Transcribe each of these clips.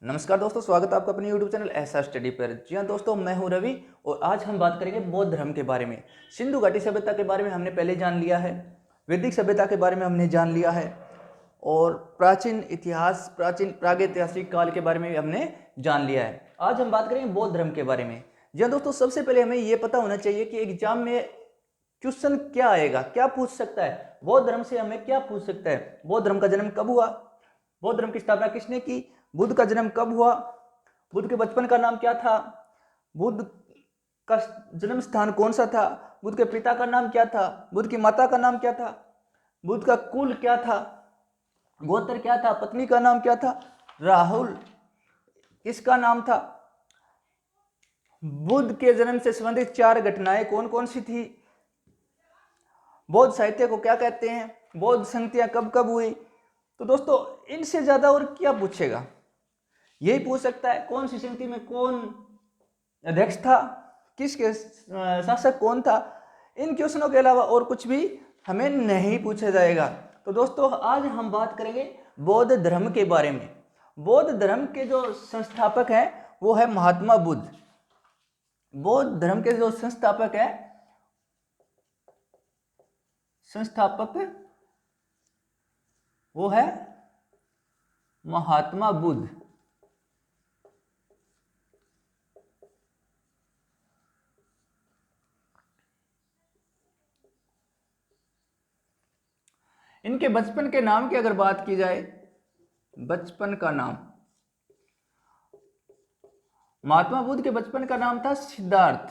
नमस्कार दोस्तों, स्वागत है आपका अपने YouTube चैनल ऐसा स्टडी पर। जी हाँ दोस्तों, मैं हूँ रवि और आज हम बात करेंगे बौद्ध धर्म के बारे में। सिंधु घाटी सभ्यता के बारे में हमने पहले जान लिया है, वैदिक सभ्यता के बारे में हमने जान लिया है और प्राचीन इतिहास, प्राचीन प्रागैतिहासिक काल के बारे में भी हमने जान लिया है। आज हम बात करेंगे बौद्ध धर्म के बारे में। जी हाँ दोस्तों, सबसे पहले हमें ये पता होना चाहिए कि एग्जाम में क्वेश्चन क्या आएगा, क्या पूछ सकता है, बौद्ध धर्म से हमें क्या पूछ सकता है। बौद्ध धर्म का जन्म कब हुआ, बौद्ध धर्म की स्थापना किसने की, बुद्ध का जन्म कब हुआ, बुद्ध के बचपन का नाम क्या था, बुद्ध का जन्म स्थान कौन सा था, बुद्ध के पिता का नाम क्या था, बुद्ध की माता का नाम क्या था, बुद्ध का कुल क्या था, गोत्र क्या था, पत्नी का नाम क्या था, राहुल किसका नाम था, बुद्ध के जन्म से संबंधित 4 घटनाएं कौन कौन सी थी, बौद्ध साहित्य को क्या कहते हैं, बौद्ध संगतियां कब कब हुई। तो दोस्तों, इनसे ज्यादा और क्या पूछेगा, यही पूछ सकता है कौन सी संगति में कौन अध्यक्ष था, किसके शासक कौन था। इन क्वेश्चनों के अलावा और कुछ भी हमें नहीं पूछा जाएगा। तो दोस्तों, आज हम बात करेंगे बौद्ध धर्म के बारे में। बौद्ध धर्म के जो संस्थापक हैं वो है महात्मा बुद्ध। बौद्ध धर्म के जो संस्थापक वो है महात्मा बुद्ध। इनके बचपन के नाम की अगर बात की जाए, बचपन का नाम, महात्मा बुद्ध के बचपन का नाम था सिद्धार्थ।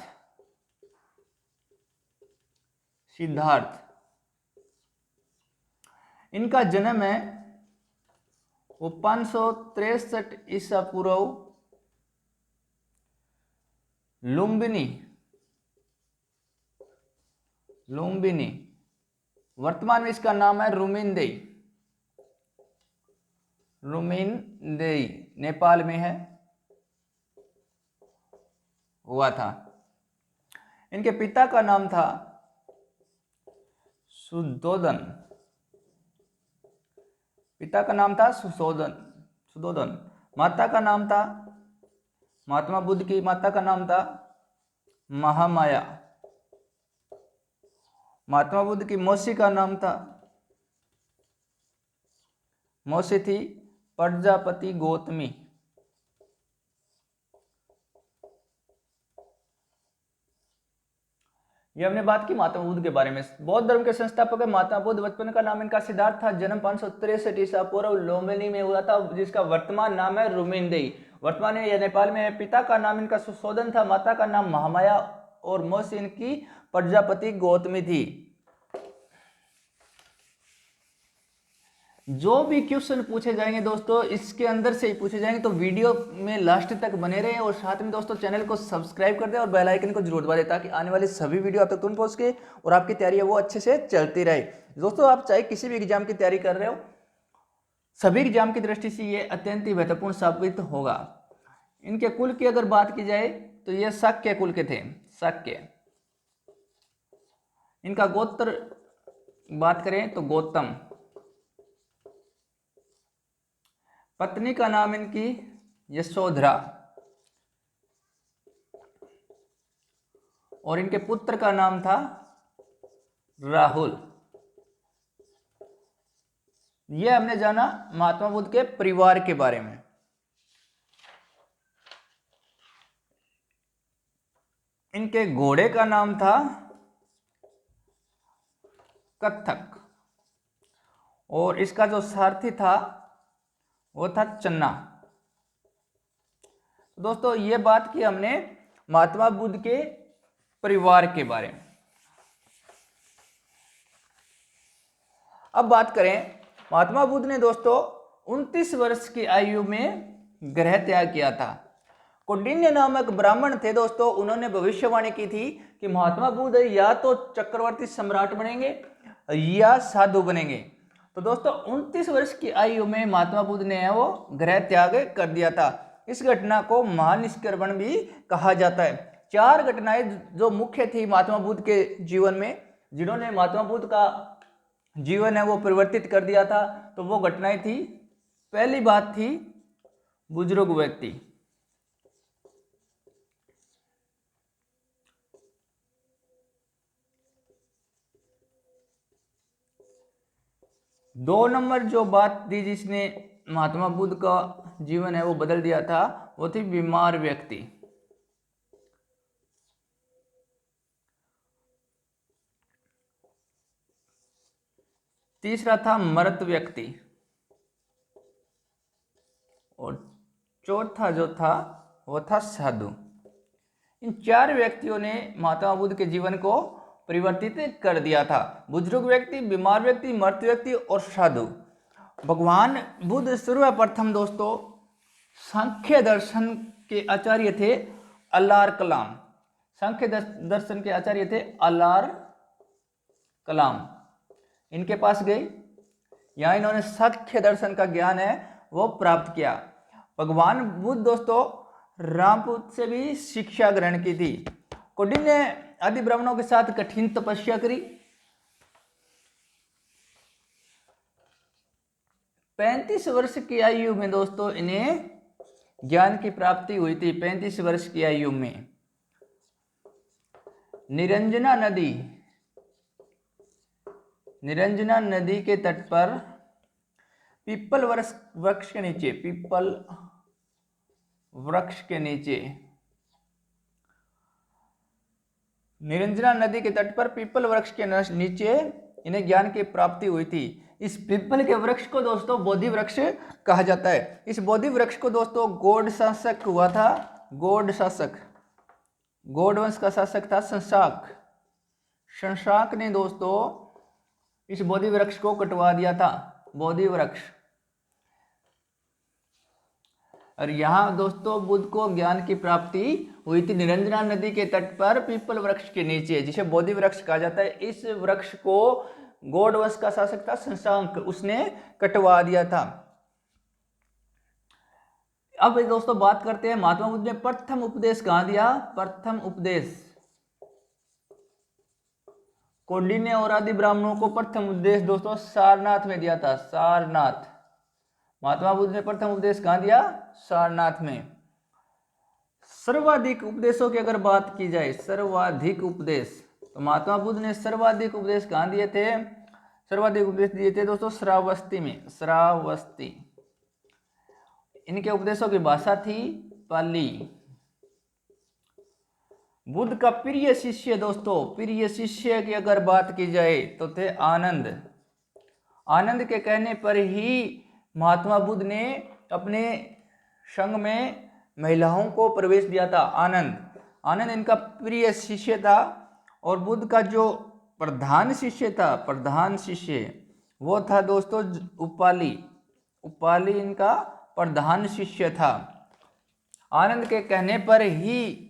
इनका जन्म है वो 563 ईसा पूर्व लुम्बिनी, वर्तमान में इसका नाम है रुमिनदेई, नेपाल में है, हुआ था। इनके पिता का नाम था सुधोदन, सुधोदन। माता का नाम था, महात्मा बुद्ध की माता का नाम था महामाया। महात्मा बुद्ध की मौसी का नाम था, मौसी थी प्रजापति गौतमी। ये हमने बात की महात्मा बुद्ध के बारे में। बौद्ध धर्म के संस्थापक है महात्मा बुद्ध। बचपन का नाम इनका सिद्धार्थ था। जन्म 563 ईसा पूर्व लुम्बिनी में हुआ था, जिसका वर्तमान नाम है रुमिनदेई। वर्तमान में यह नेपाल में है। पिता का नाम इनका सुशोधन था, माता का नाम महामाया और मौसी इनकी प्रजापति गौतमी थी। जो भी क्वेश्चन पूछे जाएंगे दोस्तों, इसके अंदर से ही पूछे जाएंगे, तो वीडियो में लास्ट तक बने रहे और साथ में दोस्तों चैनल को सब्सक्राइब कर दें और बेल आइकन को जरूर दबा दें, ताकि आने वाले सभी वीडियो आप तक तुरंत पहुंच के और आपकी तैयारी है वो अच्छे से चलती रहे। दोस्तों, आप चाहे किसी भी एग्जाम की तैयारी कर रहे हो, सभी एग्जाम की दृष्टि से ये अत्यंत ही महत्वपूर्ण साबित होगा। इनके कुल की अगर बात की जाए तो ये शाक्य कुल के थे, शाक्य। इनका गोत्र बात करें तो गौतम। पत्नी का नाम इनकी यशोधरा और इनके पुत्र का नाम था राहुल। यह हमने जाना महात्मा बुद्ध के परिवार के बारे में। इनके घोड़े का नाम था कत्थक और इसका जो सारथी था वो था चन्ना। दोस्तों, ये बात की हमने महात्मा बुद्ध के परिवार के बारे में। अब बात करें, महात्मा बुद्ध ने दोस्तों 29 वर्ष की आयु में गृह त्याग किया था। कौंडिन्य नामक ब्राह्मण थे दोस्तों, उन्होंने भविष्यवाणी की थी कि महात्मा बुद्ध या तो चक्रवर्ती सम्राट बनेंगे या साधु बनेंगे। तो दोस्तों, 29 वर्ष की आयु में महात्मा बुद्ध ने वो गृह त्याग कर दिया था। इस घटना को महानिष्क्रमण भी कहा जाता है। 4 घटनाएं जो मुख्य थी महात्मा बुद्ध के जीवन में, जिन्होंने महात्मा बुद्ध का जीवन है वो परिवर्तित कर दिया था, तो वो घटनाएं थी। पहली बात थी बुजुर्ग व्यक्ति। दो नंबर जो बात थी जिसने महात्मा बुद्ध का जीवन है वो बदल दिया था, वो थी बीमार व्यक्ति। तीसरा था मृत व्यक्ति, और चौथा जो था वो था साधु। इन चार व्यक्तियों ने महात्मा बुद्ध के जीवन को परिवर्तित कर दिया था। बुजुर्ग व्यक्ति, बीमार व्यक्ति, मृत व्यक्ति और साधु। भगवान बुद्ध सर्वप्रथम दोस्तों सांख्य दर्शन के आचार्य थे अल्लाह कलाम। सांख्य दर्शन के आचार्य थे अल्लाह कलाम। इनके पास गए, यहाँ इन्होंने सांख्य दर्शन का ज्ञान है वो प्राप्त किया। भगवान बुद्ध दोस्तों रामपुत्र से भी शिक्षा ग्रहण की थी। कौंडिन्य ने आदि ब्राह्मणों के साथ कठिन तपस्या करी। 35 वर्ष की आयु में दोस्तों इन्हें ज्ञान की प्राप्ति हुई थी। 35 वर्ष की आयु में निरंजना नदी के तट पर पीपल वृक्ष के नीचे, पीपल वृक्ष के नीचे, निरंजना नदी के तट पर पीपल वृक्ष के नीचे इन्हें ज्ञान की प्राप्ति हुई थी। इस पीपल के वृक्ष को दोस्तों बोधि वृक्ष कहा जाता है। इस बोधि वृक्ष को दोस्तों गौड़ शासक हुआ था, गौड़ शासक, गौड़ वंश का शासक था शशांक। शशांक ने दोस्तों इस बोधि वृक्ष को कटवा दिया था, बोधि वृक्ष। और यहाँ दोस्तों बुद्ध को ज्ञान की प्राप्ति हुई थी निरंजना नदी के तट पर पीपल वृक्ष के नीचे, जिसे बोधि वृक्ष कहा जाता है। इस वृक्ष को गौड़ वंश का शासक था शशांक, उसने कटवा दिया था। अब दोस्तों बात करते हैं महात्मा बुद्ध ने प्रथम उपदेश कहाँ दिया। प्रथम उपदेश कौंडिन्य और आदि ब्राह्मणों को प्रथम उपदेश दोस्तों सारनाथ में दिया था, सारनाथ। महात्मा बुद्ध ने प्रथम उपदेश कहाँ दिया, सारनाथ में। सर्वाधिक उपदेशों की अगर बात की जाए, सर्वाधिक उपदेश, तो महात्मा बुद्ध ने सर्वाधिक उपदेश कहाँ दिए थे, सर्वाधिक उपदेश दिए थे दोस्तों श्रावस्ती में, श्रावस्ती। इनके उपदेशों की भाषा थी पाली। बुद्ध का प्रिय शिष्य दोस्तों, प्रिय शिष्य की अगर बात की जाए तो थे आनंद। आनंद के कहने पर ही महात्मा बुद्ध ने अपने संघ में महिलाओं को प्रवेश दिया था। आनंद इनका प्रिय शिष्य था। और बुद्ध का जो प्रधान शिष्य था, प्रधान शिष्य, वो था दोस्तों उपाली। उपाली इनका प्रधान शिष्य था। आनंद के कहने पर ही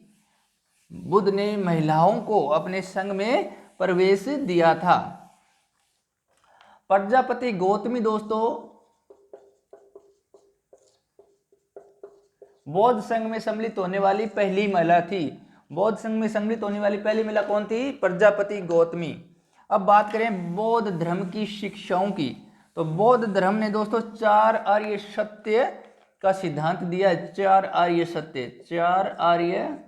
बुद्ध ने महिलाओं को अपने संघ में प्रवेश दिया था। प्रजापति गौतमी दोस्तों बौद्ध संघ में सम्मिलित होने वाली पहली महिला थी। बौद्ध संघ में सम्मिलित होने वाली पहली महिला कौन थी, प्रजापति गौतमी। अब बात करें बौद्ध धर्म की शिक्षाओं की, तो बौद्ध धर्म ने दोस्तों 4 आर्य सत्य का सिद्धांत दिया। 4 आर्य सत्य, 4 आर्य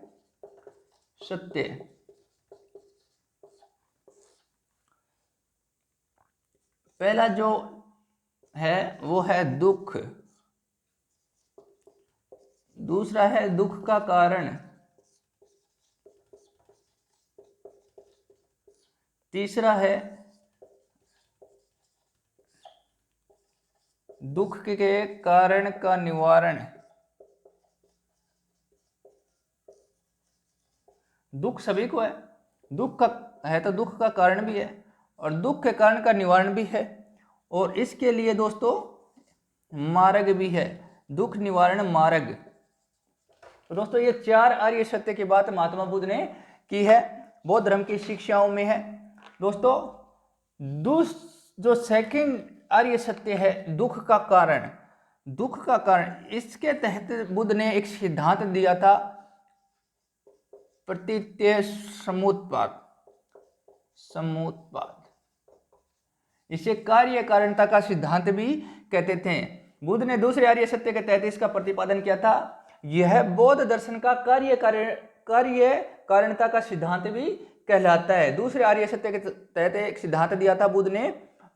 सत्य। पहला जो है वो है दुख, दूसरा है दुख का कारण, तीसरा है दुख के कारण का निवारण। दुख सभी को है, दुख का है तो दुख का कारण भी है और दुख के कारण का निवारण भी है, और इसके लिए दोस्तों मार्ग भी है, दुख निवारण मार्ग। तो दोस्तों ये 4 आर्य सत्य की बात महात्मा बुद्ध ने की है, बौद्ध धर्म की शिक्षाओं में है। दोस्तों जो सेकंड आर्य सत्य है दुख का कारण, दुख का कारण, इसके तहत बुद्ध ने एक सिद्धांत दिया था प्रतीत्य समुत्पाद। इसे कार्य कारणता का सिद्धांत भी कहते थे। बुद्ध ने दूसरे आर्य सत्य के तहत इसका प्रतिपादन किया था। यह बौद्ध दर्शन का कार्य कारणता का सिद्धांत भी कहलाता है। दूसरे आर्य सत्य के तहत एक सिद्धांत दिया था बुद्ध ने,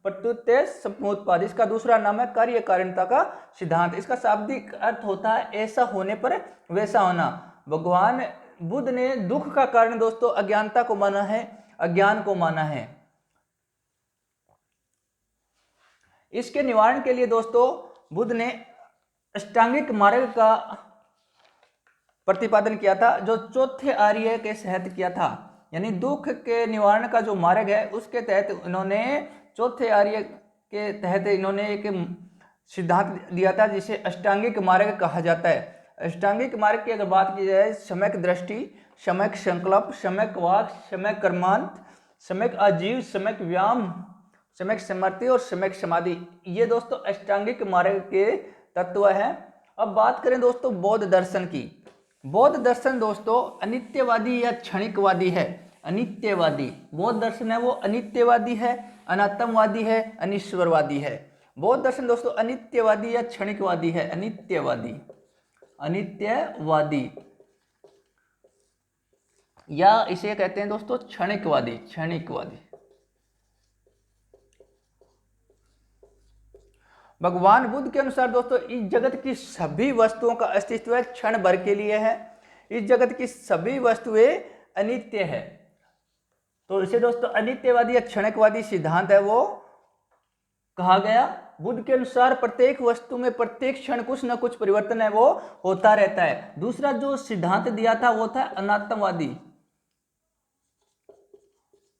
प्रत्युत्य समुत्पाद। इसका दूसरा नाम है कार्य कारणता का सिद्धांत। इसका शाब्दिक अर्थ होता है ऐसा होने पर वैसा होना। भगवान बुद्ध ने दुख का कारण दोस्तों अज्ञानता को माना है, अज्ञान को माना है। इसके निवारण के लिए दोस्तों बुद्ध ने अष्टांगिक मार्ग का प्रतिपादन किया था, जो चौथे आर्य के तहत किया था। यानी दुख के निवारण का जो मार्ग है उसके तहत इन्होंने चौथे आर्य के तहत इन्होंने एक सिद्धांत दिया था जिसे अष्टांगिक मार्ग कहा जाता है। अष्टांगिक मार्ग की अगर बात की जाए, सम्यक दृष्टि, सम्यक संकल्प, सम्यक वाक, सम्यक कर्मांत, सम्यक आजीव, सम्यक व्यायाम, सम्यक स्मृति और सम्यक समाधि, ये दोस्तों अष्टांगिक मार्ग के तत्व हैं। अब बात करें दोस्तों बौद्ध दर्शन की। बौद्ध दर्शन दोस्तों अनित्यवादी या क्षणिकवादी है। अनित्यवादी बौद्ध दर्शन है वो अनित्यवादी है, अनात्मवादी है, अनिश्वरवादी है। बौद्ध दर्शन दोस्तों अनित्यवादी या क्षणिकवादी है। अनित्यवादी, अनित्यवादी या इसे कहते हैं दोस्तों क्षणिकवादी। क्षणिकवादी भगवान बुद्ध के अनुसार दोस्तों इस जगत की सभी वस्तुओं का अस्तित्व क्षण भर के लिए है। इस जगत की सभी वस्तुएं अनित्य है। तो इसे दोस्तों अनित्यवादी या क्षणिकवादी सिद्धांत है वो कहा गया। बुद्ध के अनुसार प्रत्येक वस्तु में प्रत्येक क्षण कुछ न कुछ परिवर्तन है वो होता रहता है। दूसरा जो सिद्धांत दिया था वो था अनात्मवादी।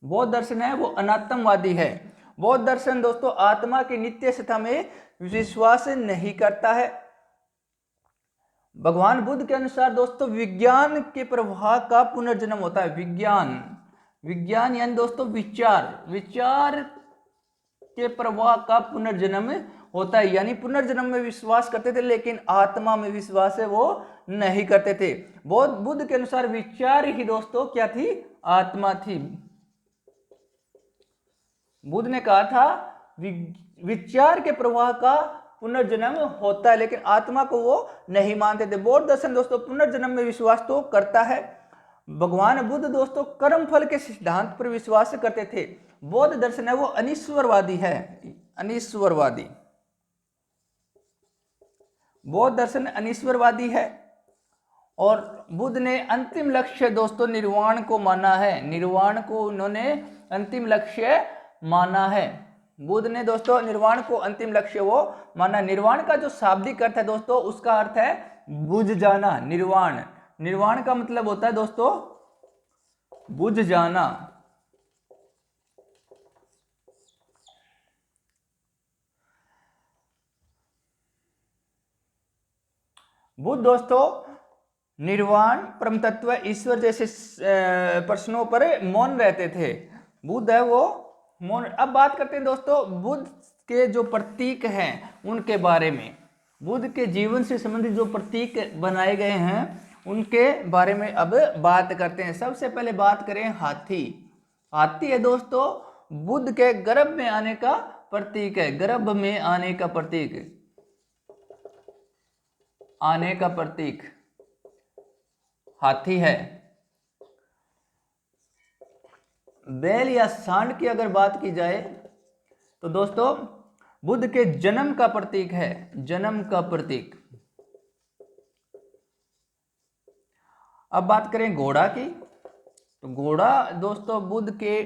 बौद्ध दर्शन है वो अनात्मवादी है। बौद्ध दर्शन दोस्तों आत्मा की नित्य सत्ता में विश्वास नहीं करता है। भगवान बुद्ध के अनुसार दोस्तों विज्ञान के प्रवाह का पुनर्जन्म होता है। विज्ञान यानी दोस्तों विचार के प्रवाह का पुनर्जन्म होता है। यानी पुनर्जन्म में विश्वास करते थे लेकिन आत्मा में विश्वास है वो नहीं करते थे। बुद्ध के अनुसार विचार ही दोस्तों क्या थी? आत्मा थी। बुद्ध ने कहा था विचार के प्रवाह का पुनर्जन्म होता है लेकिन आत्मा को वो नहीं मानते थे। बौद्ध दर्शन दोस्तों पुनर्जन्म में विश्वास तो करता है। भगवान बुद्ध दोस्तों कर्म फल के सिद्धांत पर विश्वास करते थे। बौद्ध दर्शन है वो अनिश्वरवादी है। अनिश्वरवादी बौद्ध दर्शन अनिश्वरवादी है। और बुद्ध ने अंतिम लक्ष्य दोस्तों निर्वाण को माना है। निर्वाण को उन्होंने अंतिम लक्ष्य माना है। बुद्ध ने दोस्तों निर्वाण को अंतिम लक्ष्य वो माना। निर्वाण का जो शाब्दिक अर्थ है दोस्तों उसका अर्थ है बुझ जाना। निर्वाण का मतलब होता है दोस्तों बुझ जाना। बुद्ध दोस्तों निर्वाण, परम तत्व, ईश्वर जैसे प्रश्नों पर मौन रहते थे। बुद्ध है वो मौन। अब बात करते हैं दोस्तों बुद्ध के जो प्रतीक हैं उनके बारे में। बुद्ध के जीवन से संबंधित जो प्रतीक बनाए गए हैं उनके बारे में अब बात करते हैं। सबसे पहले बात करें हाथी। हाथी है दोस्तों बुद्ध के गर्भ में आने का प्रतीक है। गर्भ में आने का प्रतीक, आने का प्रतीक हाथी है। बैल या सांड की अगर बात की जाए तो दोस्तों बुद्ध के जन्म का प्रतीक है। जन्म का प्रतीक। अब बात करें घोड़ा की तो घोड़ा दोस्तों बुद्ध के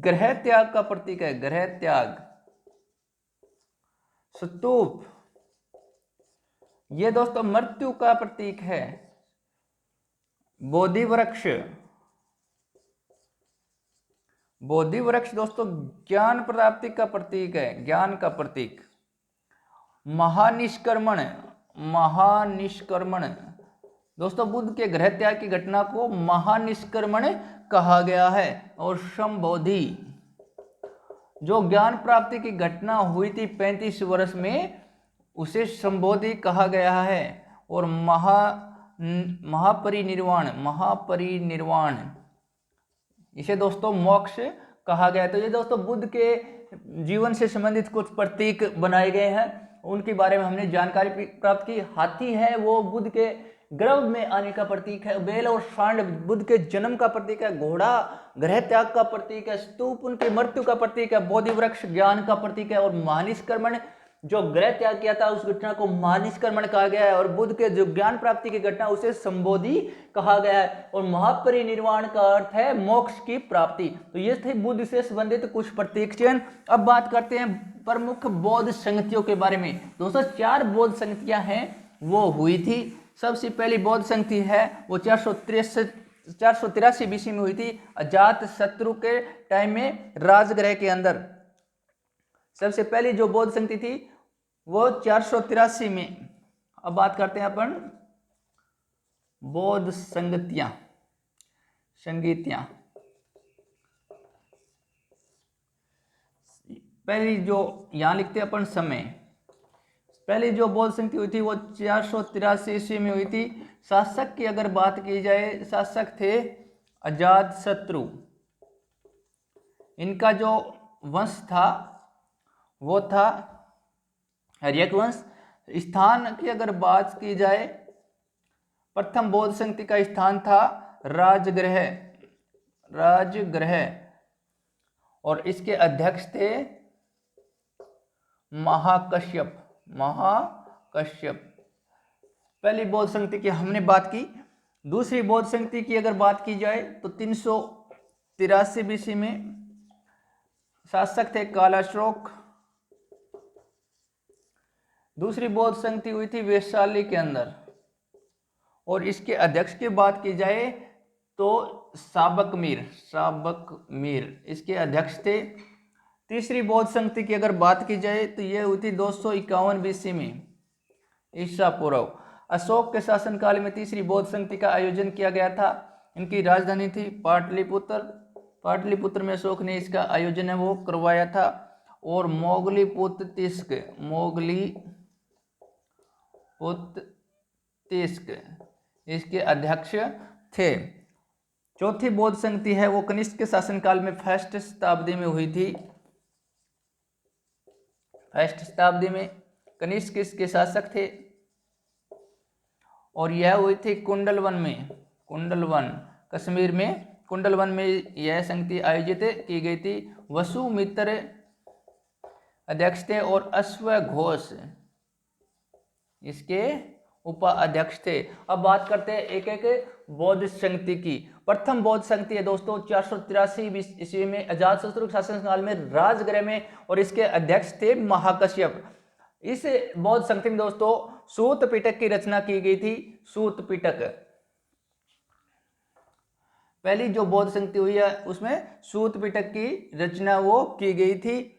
गृह त्याग का प्रतीक है। गृह त्याग। स्तूप ये दोस्तों मृत्यु का प्रतीक है। बोधि वृक्ष, बोधि वृक्ष दोस्तों ज्ञान प्राप्ति का प्रतीक है। ज्ञान का प्रतीक। महानिष्क्रमण, महानिष्क्रमण दोस्तों बुद्ध के गृह त्याग की घटना को महानिष्क्रमण कहा गया है। और संबोधि जो ज्ञान प्राप्ति की घटना हुई थी 35 वर्ष में उसे संबोधि कहा गया है। और महापरिनिर्वाण, महापरिनिर्वाण इसे दोस्तों मोक्ष कहा गया है। तो ये दोस्तों बुद्ध के जीवन से संबंधित कुछ प्रतीक बनाए गए हैं। उनके बारे में हमने जानकारी प्राप्त की। हाथी है वो बुद्ध के गर्भ में आने का प्रतीक है। बेल और सांड बुद्ध के जन्म का प्रतीक है। घोड़ा गृह त्याग का प्रतीक है। स्तूप उनकी मृत्यु का प्रतीक है। बोधि वृक्ष ज्ञान का प्रतीक है। और महानिष्कर्मण जो गृह त्याग किया था उस घटना को महानिष्कर्मण कहा गया है। और बुद्ध के जो ज्ञान प्राप्ति की घटना उसे संबोधि कहा गया है। और महापरिनिर्वाण का अर्थ है मोक्ष की प्राप्ति। तो ये थे बुद्ध से संबंधित कुछ प्रतीक चिन्ह। अब बात करते हैं प्रमुख बौद्ध संगतियों के बारे में। दोस्तों 4 बौद्ध संगतियां हैं वो हुई थी। सबसे पहली बौद्ध संगति है वो 483 बीसी में हुई थी, अजात शत्रु के टाइम में राजगृह के अंदर। सबसे पहली जो बौद्ध संगति थी वो 483 में। अब बात करते हैं अपन बौद्ध संगतियां। पहली जो यहां लिखते हैं अपन समय, पहली जो बौद्ध संगति हुई थी वो 483 ईस्वी में हुई थी। शासक की अगर बात की जाए, शासक थे अजात शत्रु। इनका जो वंश था वो था हर्यक वंश। स्थान की अगर बात की जाए, प्रथम बौद्ध संगति का स्थान था राजगृह। और इसके अध्यक्ष थे महाकश्यप। पहली बौद्ध संगति की हमने बात की। दूसरी बौद्ध संगति की अगर बात की जाए तो 383 बीसी में शासक थे कालाशोक। दूसरी बौद्ध संगति हुई थी वैशाली के अंदर। और इसके अध्यक्ष की बात की जाए तो साबक मीर इसके अध्यक्ष थे। तीसरी बौद्ध संगति की अगर बात की जाए तो यह हुई थी 251 बीसी में ईसा पूर्व। अशोक के शासनकाल में तीसरी बौद्ध संगति का आयोजन किया गया था। इनकी राजधानी थी पाटलिपुत्र में अशोक ने इसका आयोजन है वो करवाया था। और मोगलीपुत्र तिस्क इसके अध्यक्ष थे। चौथी बौद्ध संगति है वो कनिष्क के शासनकाल में फर्स्ट शताब्दी में हुई थी। फर्स्ट शताब्दी में कनिष्क इसके शासक थे। और यह हुई थी कश्मीर में कुंडलवन में यह संगति आयोजित की गई थी। वसुमित्र अध्यक्ष थे और अश्वघोष इसके उपाध्यक्ष थे। अब बात करते हैं एक एक बौद्ध संगति की। प्रथम बौद्ध संगति है दोस्तों 483 ईस्वी में अजातशत्रु के शासनकाल में राजगृह में। और इसके अध्यक्ष थे महाकश्यप। इस बौद्ध संगति में दोस्तों सूत पिटक की रचना की गई थी। सूत पिटक पहली जो बौद्ध संगति हुई है उसमें सूत पिटक की रचना वो की गई थी।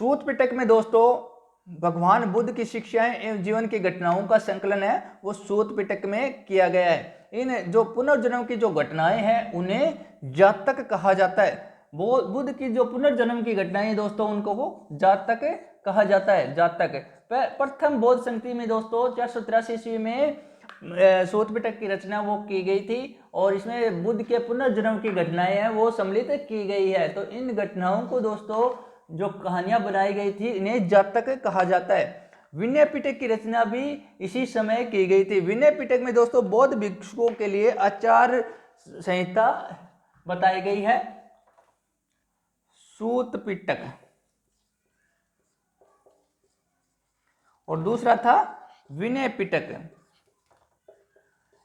सूत पिटक में दोस्तों भगवान बुद्ध की शिक्षाएं एवं जीवन की घटनाओं का संकलन है वो सूत पिटक में किया गया है। इन जो पुनर्जन्म की जो घटनाएं हैं उन्हें जातक कहा जाता है। वो बुद्ध की जो पुनर्जन्म की घटनाएं दोस्तों उनको वो जातक कहा जाता है। जातक प्रथम बौद्ध संगति में दोस्तों 483 ईस्वी में सूत पिटक की रचना वो की गई थी। और इसमें बुद्ध के पुनर्जन्म की घटनाएं हैं वो सम्मिलित की गई है। तो इन घटनाओं को दोस्तों जो कहानियां बनाई गई थी इन्हें जातक कहा जाता है। विनय पिटक की रचना भी इसी समय की गई थी। विनय पिटक में दोस्तों बौद्ध भिक्षुओं के लिए आचार संहिता बताई गई है। सूत पिटक और दूसरा था विनय पिटक।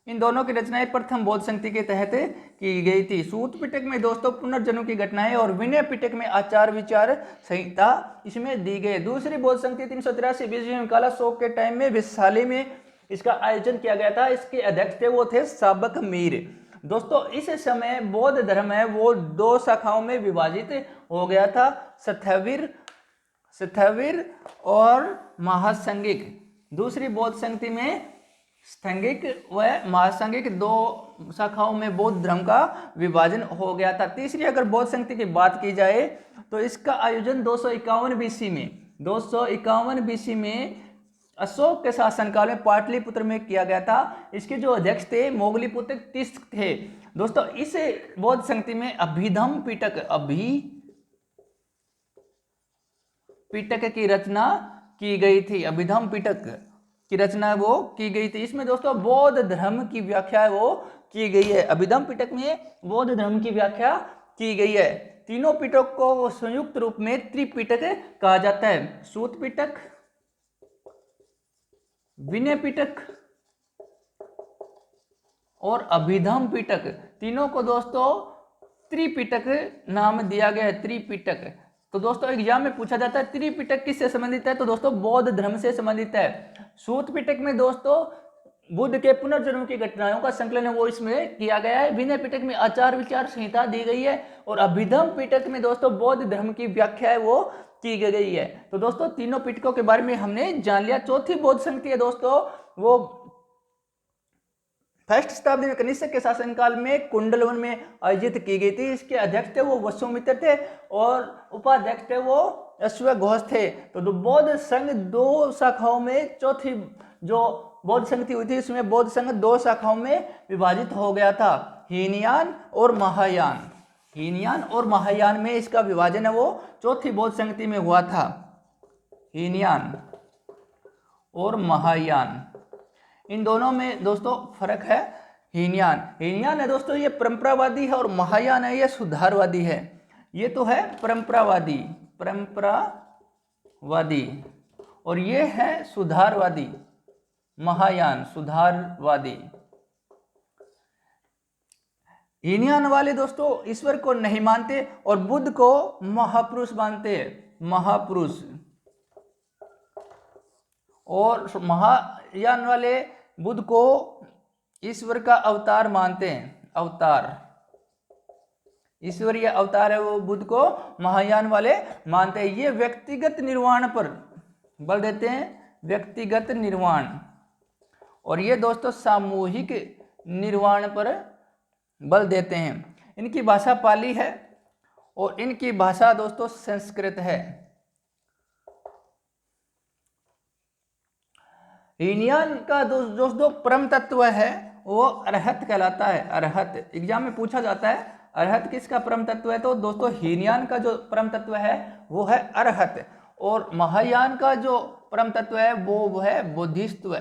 इन दोनों की रचनाएं प्रथम बौद्ध संगति के तहत की गई थी। सूत पिटक में दोस्तों पुनर्जन्म की घटनाएं और विनय पिटक में आचार विचार संहिता इसमें दी गई। दूसरी बौद्ध संगति 383 बीसी में कालाशोक के टाइम में वैशाली में इसका आयोजन किया गया था। इसके अध्यक्ष थे वो थे साबक मीर। दोस्तों इस समय बौद्ध धर्म है वो 2 शाखाओं में विभाजित हो गया था, स्थविर और महासंगिक। दूसरी बौद्ध संगति में स्थैंगिक व महासंगिक 2 शाखाओं में बौद्ध धर्म का विभाजन हो गया था। तीसरी अगर बौद्ध संगति की बात की जाए तो इसका आयोजन 251 बीसी में अशोक के शासनकाल में पाटलिपुत्र में किया गया था। इसके जो अध्यक्ष थे मोगलीपुत्र तिस्क थे। दोस्तों इस बौद्ध संगति में अभिधम पिटक पिटक की रचना की गई थी। अभिधम्म पिटक की रचना वो की गई थी। इसमें दोस्तों बौद्ध धर्म की व्याख्या वो की गई है। अभिधम्म पिटक में बौद्ध धर्म की व्याख्या की गई है। तीनों पिटक को संयुक्त रूप में त्रिपिटक कहा जाता है। सूत पिटक, विनय पिटक और अभिधम्म पिटक, तीनों को दोस्तों त्रिपिटक नाम दिया गया है। त्रिपिटक। तो दोस्तों एग्जाम में पूछा जाता है त्रिपिटक किससे संबंधित है, तो दोस्तों बौद्ध धर्म से संबंधित है। सूत पिटक में दोस्तों बुद्ध के पुनर्जन्म की घटनाओं का संकलन है वो इसमें किया गया है। विनय पिटक में आचार विचार संहिता दी गई है और अभिधम्म पिटक में दोस्तों बौद्ध धर्म की व्याख्या है वो की गई है। तो दोस्तों तीनों पिटकों के बारे में हमने जान लिया। चौथी बौद्ध संगति है दोस्तों वो फर्स्ट शताब्दी में कनिष्क के शासनकाल में कुंडलवन में आयोजित की गई थी। इसके अध्यक्ष थे वो वसुमित्र थे और उपाध्यक्ष थे वो अश्वघोष थे। तो बौद्ध संघ दो शाखाओं में, चौथी जो बौद्ध संगति हुई थी इसमें बौद्ध संघ दो शाखाओं में विभाजित हो गया था, हीनयान और महायान। हीनयान और महायान में इसका विभाजन है वो चौथी बौद्ध संगति में हुआ था। हीनयान और महायान, इन दोनों में दोस्तों फर्क है। हीनयान है दोस्तों ये परंपरावादी है और महायान है ये सुधारवादी है। ये तो है परंपरावादी और ये है सुधारवादी, महायान सुधारवादी। हीनयान वाले दोस्तों ईश्वर को नहीं मानते और बुद्ध को महापुरुष मानते हैं, महापुरुष। और महायान वाले बुद्ध को ईश्वर का अवतार मानते हैं, अवतार, ईश्वरीय अवतार है वो बुद्ध को महायान वाले मानते हैं। ये व्यक्तिगत निर्वाण पर बल देते हैं, व्यक्तिगत निर्वाण, और ये दोस्तों सामूहिक निर्वाण पर बल देते हैं। इनकी भाषा पाली है और इनकी भाषा दोस्तों संस्कृत है। हीनयान का दोस्तों परम तत्व है वो अरहत कहलाता है। अरहत एग्जाम में पूछा जाता है अरहत किसका परम तत्व है, तो दोस्तों हीनयान का जो परम तत्व है वो है अरहत और महायान का जो परम तत्व है वो है बोधिसत्व,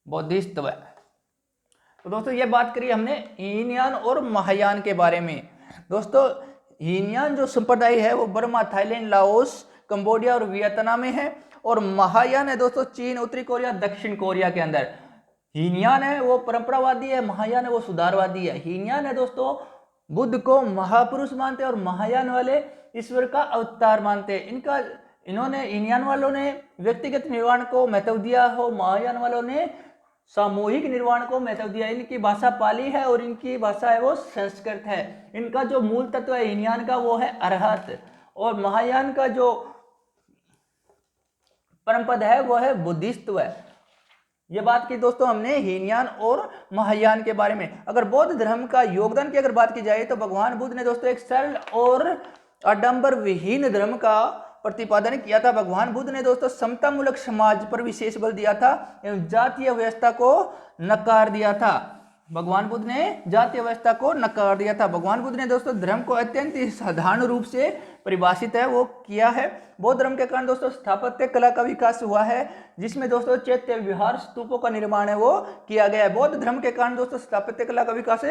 बोधिसत्व। तो दोस्तों ये बात करी हमने हीनयान और महायान के बारे में। दोस्तों हीनयान जो संप्रदाय है वो बर्मा, थाईलैंड, लाओस, कंबोडिया और वियतनाम में है और महायान है दोस्तों चीन, उत्तरी कोरिया, दक्षिण कोरिया के अंदर। हीनयान है वो परंपरावादी है, महायान है वो सुधारवादी है। हीनयान है दोस्तों बुद्ध को महापुरुष मानते हैं और महायान वाले ईश्वर का अवतार मानते हैं। इन्होंने हीनयान वालों ने व्यक्तिगत निर्वाण को महत्व दिया हो, महायान वालों ने सामूहिक निर्वाण को महत्व दिया। इनकी भाषा पाली है और इनकी भाषा है वो संस्कृत है। इनका जो मूल तत्व है हीनयान का वो है अरहत और महायान का जो परमपद है वो है बुद्धिस्त्व है। ये बात की दोस्तों हमने हीनयान और महायान के बारे में। अगर बौद्ध धर्म का योगदान की अगर बात की जाए तो भगवान बुद्ध ने दोस्तों एक सरल और आडंबर विहीन धर्म का प्रतिपादन किया था। भगवान बुद्ध ने दोस्तों समतामूलक समाज पर विशेष बल दिया था एवं जातीय व्यवस्था को नकार दिया था। भगवान बुद्ध ने जातीय व्यवस्था को नकार दिया था। भगवान बुद्ध ने दोस्तों धर्म को अत्यंत साधारण रूप से परिभाषित है वो किया है। बौद्ध धर्म के कारण दोस्तों स्थापत्य कला का विकास हुआ है जिसमें दोस्तों चैत्य विहार स्तूपों का निर्माण है वो किया गया है। बौद्ध धर्म के कारण दोस्तों स्थापत्य कला का विकास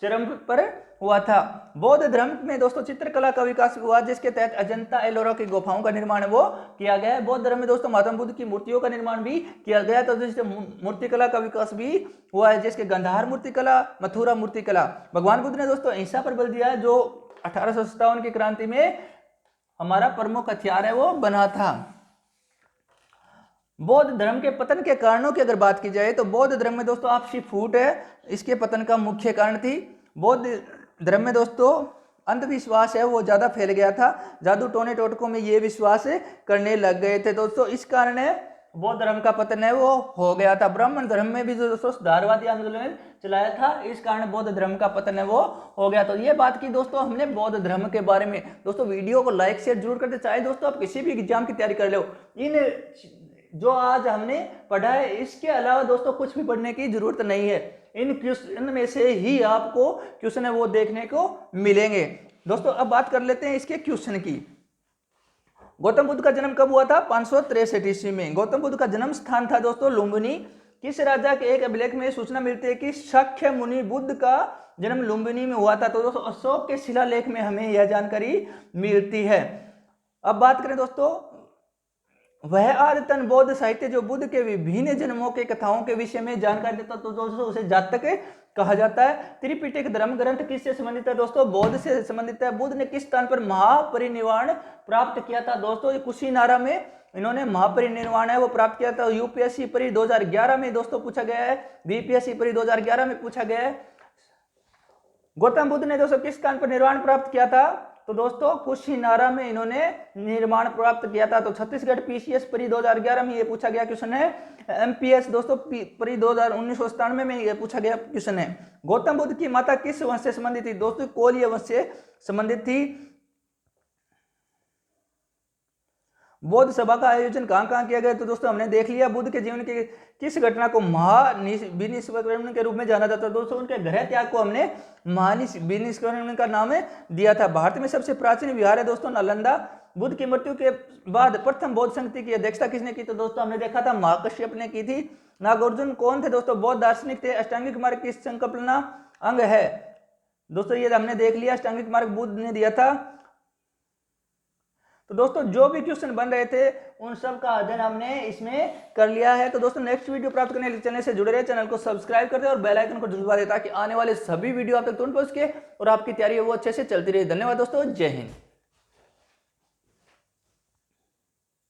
चरम पर हुआ था। बौद्ध धर्म में दोस्तों चित्रकला का विकास हुआ जिसके तहत अजंता एलोरा की गुफाओं का निर्माण वो किया गया है। बौद्ध धर्म में दोस्तों महात्मा बुद्ध की मूर्तियों का निर्माण भी किया गया, तो जिससे मूर्तिकला का विकास भी हुआ है जिसके गंधार मूर्तिकला, मथुरा मूर्तिकला। भगवान बुद्ध ने दोस्तों अहिंसा पर बल दिया है जो 1857 की क्रांति में हमारा प्रमुख हथियार है वो बना था। बौद्ध धर्म के पतन के कारणों की अगर बात की जाए तो बौद्ध धर्म में दोस्तों आपसी फूट है इसके पतन का मुख्य कारण थी। बौद्ध धर्म में दोस्तों अंधविश्वास है वो ज़्यादा फैल गया था, जादू टोने टोटकों में ये विश्वास करने लग गए थे दोस्तों, इस कारण बौद्ध धर्म का पतन है वो हो गया था। ब्राह्मण धर्म में भी जो दोस्तों सुधारवादी आंदोलन चलाया था इस कारण बौद्ध धर्म का पतन है वो हो गया। तो ये बात की दोस्तों हमने बौद्ध धर्म के बारे में। दोस्तों वीडियो को लाइक शेयर जरूर करते, चाहे दोस्तों आप किसी भी एग्जाम की तैयारी कर लो। इन जो आज हमने पढ़ा है इसके अलावा दोस्तों कुछ भी पढ़ने की जरूरत नहीं है। इनमें से ही आपको क्वेश्चन है वो देखने को मिलेंगे। दोस्तों अब बात कर लेते हैं इसके क्वेश्चन की। गौतम बुद्ध का जन्म कब हुआ था? 563 ईस्वी में। गौतम बुद्ध का जन्म स्थान था दोस्तों लुम्बिनी। किस राजा के एक अभिलेख में सूचना मिलती है कि शाक्य मुनि बुद्ध का जन्म लुम्बिनी में हुआ था? तो दोस्तों अशोक के शिलालेख में हमें यह जानकारी मिलती है। अब बात करें दोस्तों, वह आदतन बौद्ध साहित्य जो बुद्ध के विभिन्न जन्मों के कथाओं के विषय में जानकारी देता, तो दोस्तों उसे जातक कहा जाता है। त्रिपिटक धर्म ग्रंथ किससे संबंधित है? दोस्तों बौद्ध से संबंधित है। बुद्ध ने किस स्थान पर महापरिनिर्वाण प्राप्त किया था? दोस्तों कुशीनारा में इन्होंने महापरिनिर्वाण है वो प्राप्त किया था। यूपीएससी परी 2011 में दोस्तों पूछा गया है, बीपीएससी परी 2011 में पूछा गया है। गौतम बुद्ध ने दोस्तों किस स्थान पर निर्वाण प्राप्त किया था? तो दोस्तों कुशीनारा में इन्होंने निर्माण प्राप्त किया था। तो छत्तीसगढ़ पीसीएस परी 2011 में ये पूछा गया क्वेश्चन है। एमपीएस दोस्तों परी 1997 में ये पूछा गया क्वेश्चन है। गौतम बुद्ध की माता किस वंश से संबंधित थी? दोस्तों कोलीय वंश से संबंधित थी। बौद्ध सभा का आयोजन कहाँ किया गया? तो दोस्तों हमने देख लिया। बुद्ध के जीवन के किस घटना को महानिष्कर्षण के रूप में जाना जाता है? दोस्तों उनके गृह त्याग को हमने महानिष्कर्षण का नाम दिया था। भारत में सबसे प्राचीन विहार है दोस्तों नालंदा। बुद्ध की मृत्यु के बाद प्रथम बौद्ध संगति की अध्यक्षता किसने की? तो दोस्तों हमने देखा था महाकश्यप ने की थी। नागार्जुन कौन थे दोस्तों? बौद्ध दार्शनिक थे। अष्टांगिक मार्ग की संकल्पना अंग है दोस्तों, ये हमने देख लिया। अष्टांगिक मार्ग बुद्ध ने दिया था। तो दोस्तों जो भी क्वेश्चन बन रहे थे उन सब का अध्ययन हमने इसमें कर लिया है। तो दोस्तों नेक्स्ट वीडियो प्राप्त करने के लिए चैनल से जुड़े रहे, चैनल को सब्सक्राइब कर दे और बेल आइकन को जरूर दबा दे ताकि आने वाले सभी वीडियो आप तक तुरंत पहुंच के और आपकी तैयारी है वो अच्छे से चलती रहे। धन्यवाद दोस्तों, जय हिंद।